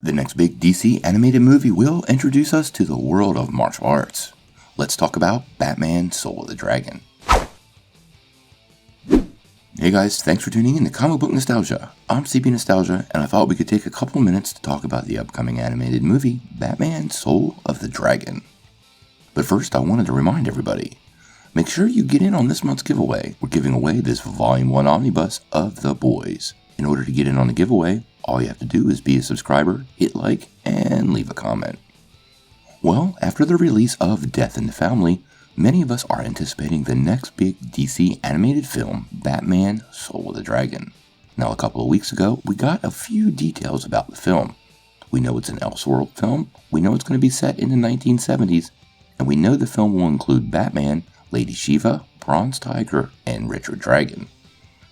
The next big DC animated movie will introduce us to the world of martial arts. Let's talk about Batman: Soul of the Dragon. Hey guys, thanks for tuning in to Comic Book Nostalgia. I'm CB Nostalgia, and I thought we could take a couple minutes to talk about the upcoming animated movie, Batman: Soul of the Dragon. But first, I wanted to remind everybody, make sure you get in on this month's giveaway. We're giving away this Volume 1 Omnibus of The Boys. In order to get in on the giveaway, all you have to do is be a subscriber, hit like, and leave a comment. Well, after the release of Death in the Family, many of us are anticipating the next big DC animated film, Batman: Soul of the Dragon. Now, a couple of weeks ago, we got a few details about the film. We know it's an Elseworld film, we know it's going to be set in the 1970s, and we know the film will include Batman, Lady Shiva, Bronze Tiger, and Richard Dragon.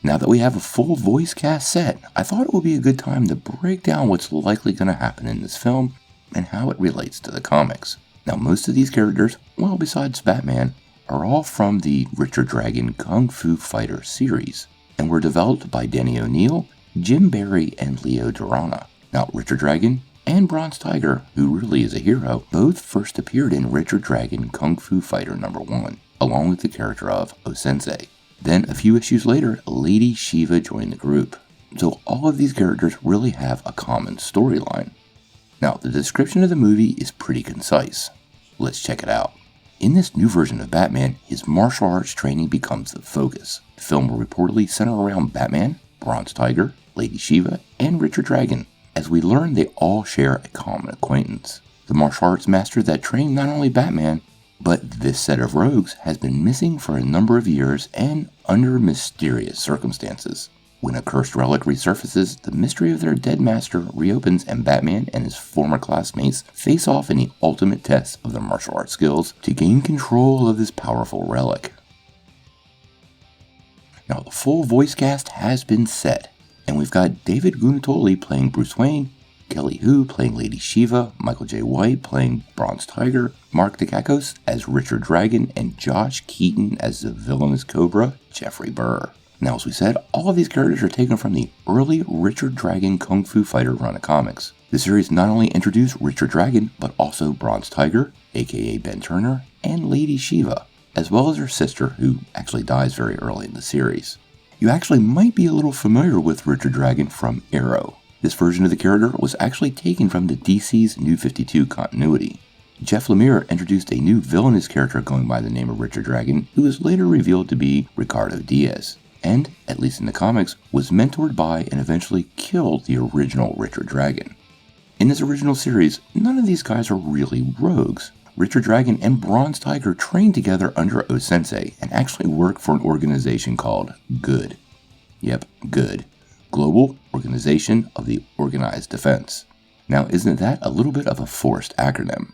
Now that we have a full voice cast set, I thought it would be a good time to break down what's likely going to happen in this film and how it relates to the comics. Now, most of these characters, well, besides Batman, are all from the Richard Dragon Kung Fu Fighter series, and were developed by Denny O'Neil, Jim Barry, and Leo Durana. Now, Richard Dragon and Bronze Tiger, who really is a hero, both first appeared in Richard Dragon Kung Fu Fighter #1, along with the character of O-Sensei. Then, a few issues later, Lady Shiva joined the group. So all of these characters really have a common storyline. Now, the description of the movie is pretty concise. Let's check it out. In this new version of Batman, his martial arts training becomes the focus. The film will reportedly center around Batman, Bronze Tiger, Lady Shiva, and Richard Dragon. As we learn, they all share a common acquaintance. The martial arts master that trained not only Batman, but this set of rogues has been missing for a number of years and under mysterious circumstances. When a cursed relic resurfaces, the mystery of their dead master reopens, and Batman and his former classmates face off in the ultimate test of their martial arts skills to gain control of this powerful relic. Now, the full voice cast has been set, and we've got David Gunatoli playing Bruce Wayne, Kelly Hu playing Lady Shiva, Michael J. White playing Bronze Tiger, Mark Dacascos as Richard Dragon, and Josh Keaton as the villainous Cobra, Jeffrey Burr. Now, as we said, all of these characters are taken from the early Richard Dragon Kung Fu Fighter run of comics. The series not only introduced Richard Dragon, but also Bronze Tiger, aka Ben Turner, and Lady Shiva, as well as her sister, who actually dies very early in the series. You actually might be a little familiar with Richard Dragon from Arrow. This version of the character was actually taken from the DC's New 52 continuity. Jeff Lemire introduced a new villainous character going by the name of Richard Dragon, who was later revealed to be Ricardo Diaz, and, at least in the comics, was mentored by and eventually killed the original Richard Dragon. In this original series, none of these guys are really rogues. Richard Dragon and Bronze Tiger trained together under O-Sensei and actually work for an organization called GOOD. Yep, GOOD. Global Organization of the Organized Defense. Now, isn't that a little bit of a forced acronym?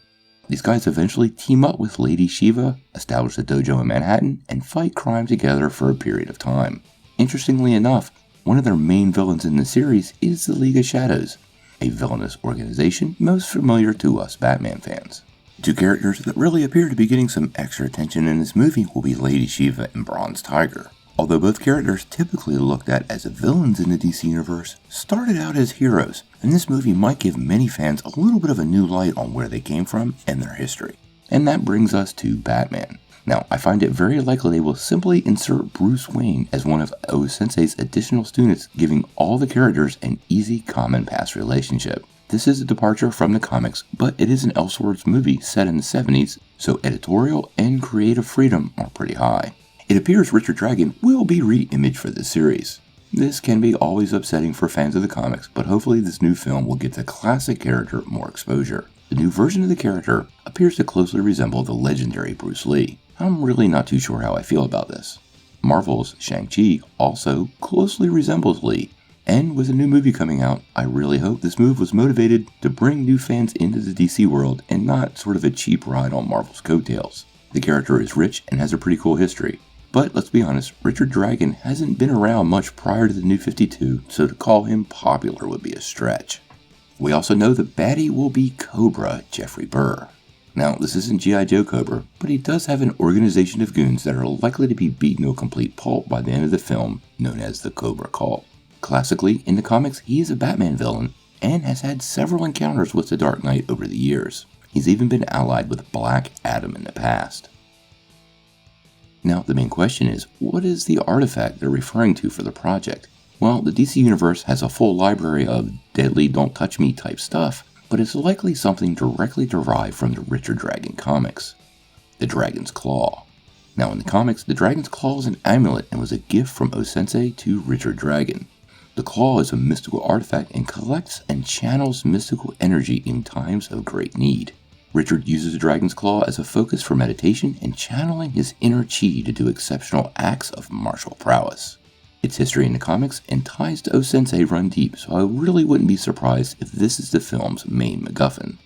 These guys eventually team up with Lady Shiva, establish a dojo in Manhattan, and fight crime together for a period of time. Interestingly enough, one of their main villains in the series is the League of Shadows, a villainous organization most familiar to us Batman fans. Two characters that really appear to be getting some extra attention in this movie will be Lady Shiva and Bronze Tiger. Although both characters typically looked at as villains in the DC universe, started out as heroes, and this movie might give many fans a little bit of a new light on where they came from and their history. And that brings us to Batman. Now, I find it very likely they will simply insert Bruce Wayne as one of O-Sensei's additional students, giving all the characters an easy common past relationship. This is a departure from the comics, but it is an Elseworlds movie set in the 70s, so editorial and creative freedom are pretty high. It appears Richard Dragon will be re-imaged for this series. This can be always upsetting for fans of the comics, but hopefully this new film will give the classic character more exposure. The new version of the character appears to closely resemble the legendary Bruce Lee. I'm really not too sure how I feel about this. Marvel's Shang-Chi also closely resembles Lee, and with a new movie coming out, I really hope this move was motivated to bring new fans into the DC world and not sort of a cheap ride on Marvel's coattails. The character is rich and has a pretty cool history. But let's be honest, Richard Dragon hasn't been around much prior to the New 52, so to call him popular would be a stretch. We also know the baddie will be Cobra, Jeffrey Burr. Now, this isn't G.I. Joe Cobra, but he does have an organization of goons that are likely to be beaten to a complete pulp by the end of the film, known as the Cobra Cult. Classically, in the comics, he is a Batman villain, and has had several encounters with the Dark Knight over the years. He's even been allied with Black Adam in the past. Now, the main question is, what is the artifact they're referring to for the project? Well, the DC Universe has a full library of deadly don't touch me type stuff, but it's likely something directly derived from the Richard Dragon comics. The Dragon's Claw. Now in the comics, the Dragon's Claw is an amulet and was a gift from O-Sensei to Richard Dragon. The claw is a mystical artifact and collects and channels mystical energy in times of great need. Richard uses the Dragon's Claw as a focus for meditation and channeling his inner chi to do exceptional acts of martial prowess. Its history in the comics and ties to O-Sensei run deep, so I really wouldn't be surprised if this is the film's main MacGuffin.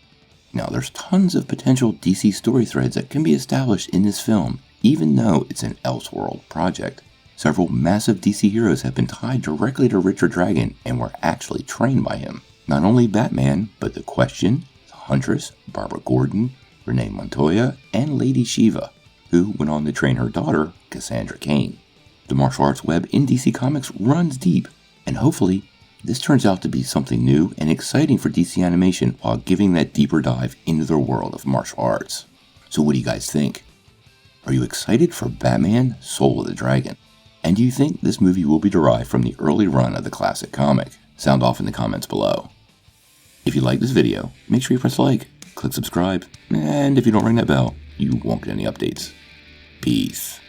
Now, there's tons of potential DC story threads that can be established in this film, even though it's an Elseworld project. Several massive DC heroes have been tied directly to Richard Dragon and were actually trained by him. Not only Batman, but The Question, The Huntress, Barbara Gordon, Renee Montoya, and Lady Shiva, who went on to train her daughter, Cassandra Cain. The martial arts web in DC Comics runs deep, and hopefully, this turns out to be something new and exciting for DC Animation while giving that deeper dive into their world of martial arts. So what do you guys think? Are you excited for Batman, Soul of the Dragon? And do you think this movie will be derived from the early run of the classic comic? Sound off in the comments below. If you like this video, make sure you press like, click subscribe, and if you don't ring that bell, you won't get any updates. Peace.